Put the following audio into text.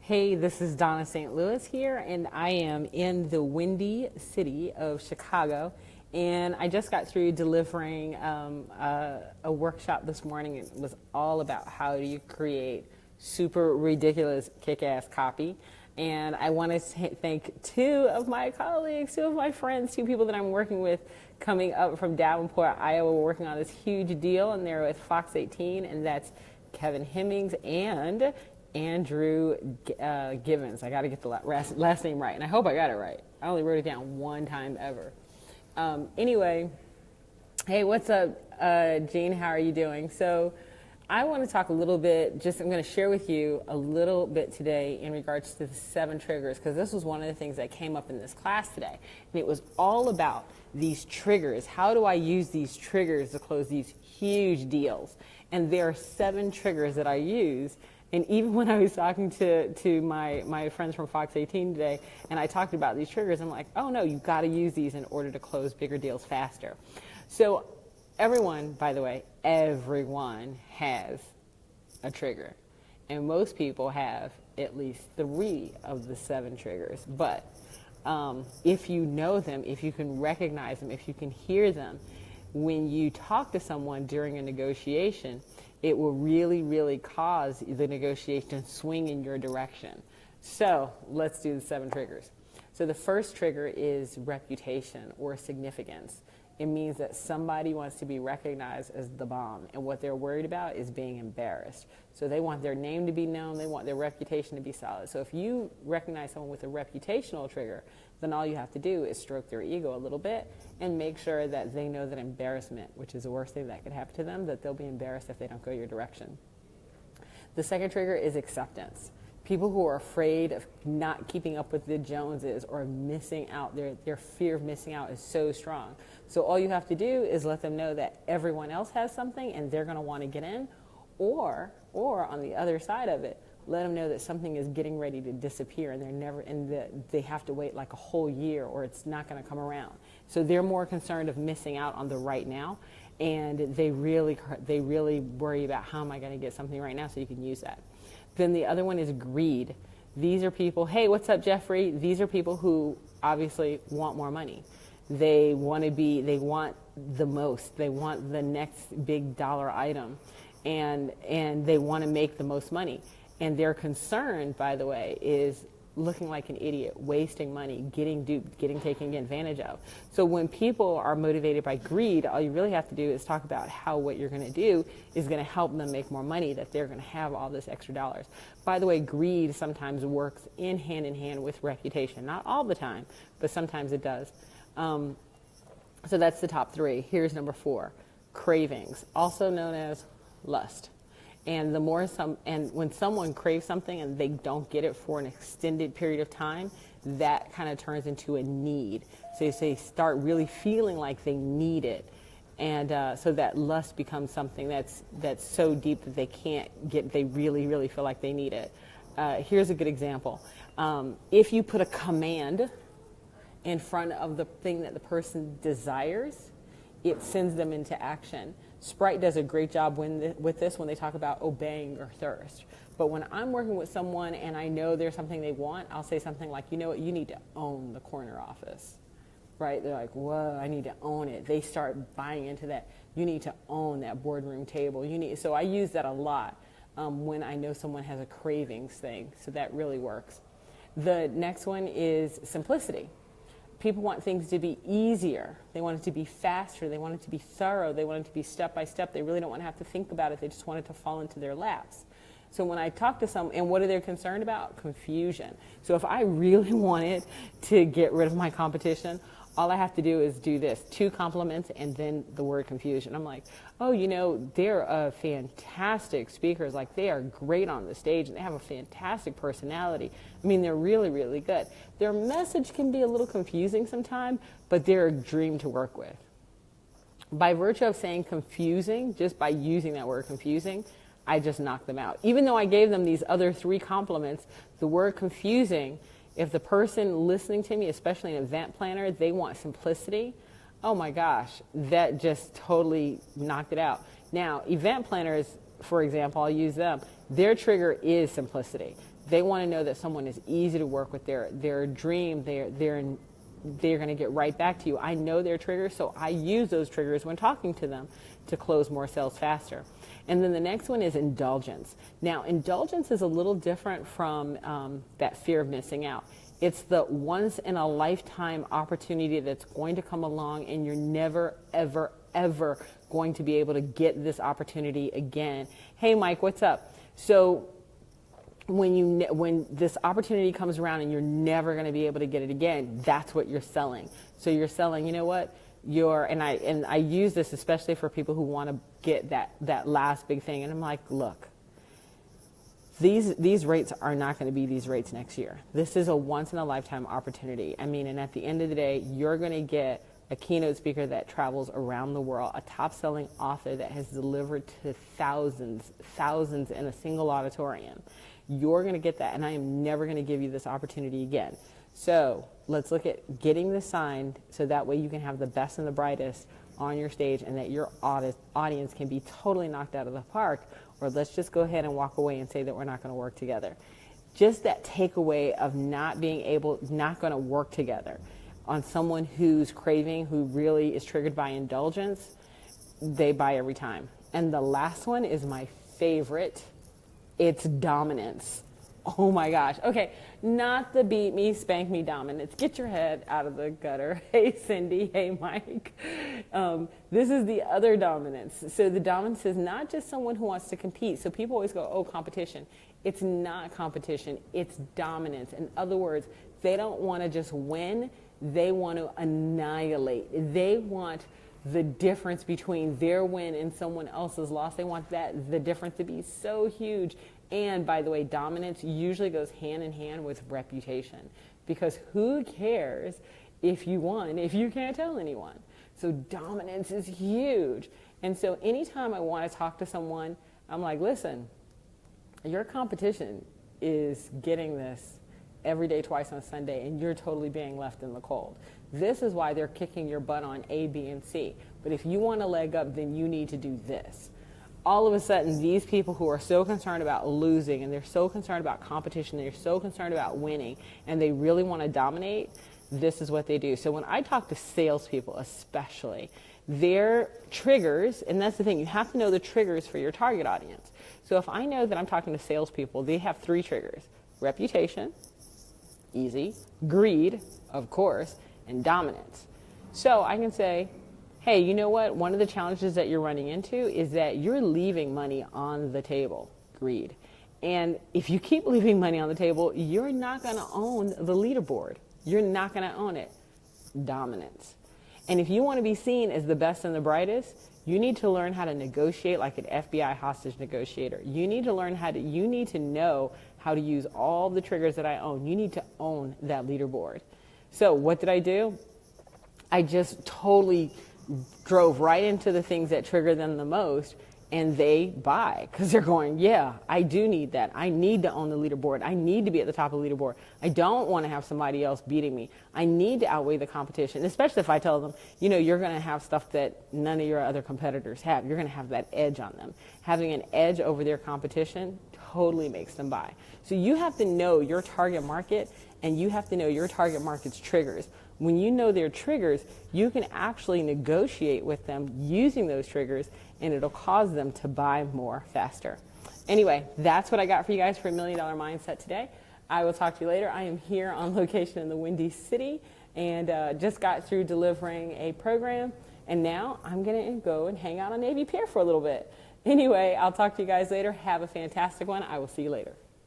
Hey, this is Donna St. Louis here, and I am in the windy city of Chicago. And I just got through delivering a workshop this morning. It was all about how do you create super ridiculous kick-ass copy. And I want to thank two of my colleagues, two of my friends, two people that I'm working with coming up from Davenport, Iowa. We're working on this huge deal, and they're with Fox 18, and that's Kevin Hemmings and Andrew Givens. I got to get the last name right, and I hope I got it right. I only wrote it down one time ever. Anyway, hey, what's up, Jean? How are you doing? So I want to talk a little bit, I'm going to share with you a little bit today in regards to the 7 triggers, because this was one of the things that came up in this class today. And it was all about these triggers. How do I use these triggers to close these huge deals? And there are 7 triggers that I use. And even when I was talking to my friends from Fox 18 today, and I talked about these triggers, I'm like, oh no, you've got to use these in order to close bigger deals faster. So everyone, by the way, everyone has a trigger. And most people have at least 3 of the 7 triggers. But if you know them, if you can recognize them, if you can hear them, when you talk to someone during a negotiation, it will really, really cause the negotiation to swing in your direction. So let's do the 7 triggers. So the first trigger is reputation or significance. It means that somebody wants to be recognized as the bomb, and what they're worried about is being embarrassed. So they want their name to be known, they want their reputation to be solid. So if you recognize someone with a reputational trigger, then all you have to do is stroke their ego a little bit and make sure that they know that embarrassment, which is the worst thing that could happen to them, that they'll be embarrassed if they don't go your direction. The second trigger is acceptance. People who are afraid of not keeping up with the Joneses or missing out, their fear of missing out is so strong. So all you have to do is let them know that everyone else has something and they're going to want to get in, or on the other side of it, let them know that something is getting ready to disappear and they have to wait like a whole year or it's not going to come around. So they're more concerned of missing out on the right now, and they really worry about how am I going to get something right now, so you can use that. Then the other one is greed. These are people, hey, what's up, Jeffrey? These are people who obviously want more money. They want the most. They want the next big dollar item, and they want to make the most money. And their concern, by the way, is looking like an idiot, wasting money, getting duped, getting taken advantage of. So when people are motivated by greed, all you really have to do is talk about how what you're going to do is going to help them make more money, that they're going to have all this extra dollars. By the way, greed sometimes works in hand with reputation. Not all the time, but sometimes it does. So that's the top 3. Here's number 4, cravings, also known as lust. And when someone craves something and they don't get it for an extended period of time, that kind of turns into a need. So they start really feeling like they need it. And so that lust becomes something that's so deep that they can't get, they really, really feel like they need it. Here's a good example. If you put a command in front of the thing that the person desires, it sends them into action. Sprite does a great job with this when they talk about obeying or thirst. But when I'm working with someone and I know there's something they want, I'll say something like, you know what, you need to own the corner office, right? They're like, whoa, I need to own it. They start buying into that. You need to own that boardroom table. So I use that a lot when I know someone has a cravings thing. So that really works. The next one is simplicity. People want things to be easier. They want it to be faster. They want it to be thorough. They want it to be step by step. They really don't want to have to think about it. They just want it to fall into their laps. So when I talk to someone, and what are they concerned about? Confusion. So if I really wanted to get rid of my competition, all I have to do is do this, 2 compliments and then the word confusion. I'm like, oh, they're fantastic speakers. Like, they are great on the stage and they have a fantastic personality. I mean, they're really, really good. Their message can be a little confusing sometimes, but they're a dream to work with. By virtue of saying confusing, just by using that word confusing, I just knocked them out. Even though I gave them these other 3 compliments, the word confusing, if the person listening to me, especially an event planner, they want simplicity, oh my gosh, that just totally knocked it out. Now, event planners, for example, I'll use them. Their trigger is simplicity. They want to know that someone is easy to work with. Their dream, they're going to get right back to you. I know their triggers, so I use those triggers when talking to them to close more sales faster. And then the next one is indulgence. Now, indulgence is a little different from that fear of missing out. It's the once in a lifetime opportunity that's going to come along, and you're never, ever, ever going to be able to get this opportunity again. Hey, Mike, what's up? So when this opportunity comes around and you're never going to be able to get it again, that's what you're selling. So you're selling, you know what? And I use this especially for people who want to get that last big thing. And I'm like, look, these rates are not going to be these rates next year. This is a once in a lifetime opportunity. I mean, and at the end of the day, you're going to get a keynote speaker that travels around the world, a top-selling author that has delivered to thousands in a single auditorium. You're going to get that, and I am never going to give you this opportunity again. So let's look at getting this signed so that way you can have the best and the brightest on your stage, and that your audience can be totally knocked out of the park, or let's just go ahead and walk away and say that we're not going to work together. Just that takeaway of not going to work together on someone who's craving, who really is triggered by indulgence, they buy every time. And the last one is my favorite. It's dominance. Oh my gosh. Okay, not the beat me, spank me dominance. Get your head out of the gutter. Hey, Cindy. Hey, Mike. This is the other dominance. So the dominance is not just someone who wants to compete. So people always go, oh, competition. It's not competition. It's dominance. In other words, they don't want to just win. They want to annihilate. They want the difference between their win and someone else's loss. They want the difference to be so huge. And by the way, dominance usually goes hand in hand with reputation, because who cares if you won if you can't tell anyone? So dominance is huge. And so anytime I want to talk to someone, I'm like, listen, your competition is getting this every day, twice on Sunday, and you're totally being left in the cold. This is why they're kicking your butt on A, B, and C. But if you want a leg up, then you need to do this. All of a sudden, these people who are so concerned about losing, and they're so concerned about competition, they're so concerned about winning, and they really want to dominate, this is what they do. So when I talk to salespeople especially, their triggers, and that's the thing, you have to know the triggers for your target audience. So if I know that I'm talking to salespeople, they have 3 triggers: reputation, easy, greed, of course, and dominance. So I can say, hey, you know what? One of the challenges that you're running into is that you're leaving money on the table, greed. And if you keep leaving money on the table, you're not going to own the leaderboard. You're not going to own it, dominance. And if you want to be seen as the best and the brightest, you need to learn how to negotiate like an FBI hostage negotiator. You need to learn you need to know how to use all the triggers that I own. You need to own that leaderboard. So what did I do? I just totally drove right into the things that trigger them the most, and they buy because they're going, yeah, I do need that. I need to own the leaderboard. I need to be at the top of the leaderboard. I don't want to have somebody else beating me. I need to outweigh the competition, especially if I tell them, you know, you're going to have stuff that none of your other competitors have. You're going to have that edge on them. Having an edge over their competition totally makes them buy. So you have to know your target market, and you have to know your target market's triggers. When you know their triggers, you can actually negotiate with them using those triggers, and it'll cause them to buy more faster. Anyway, that's what I got for you guys for $1 Million Mindset today. I will talk to you later. I am here on location in the Windy City, and just got through delivering a program, and now I'm going to go and hang out on Navy Pier for a little bit. Anyway, I'll talk to you guys later. Have a fantastic one. I will see you later.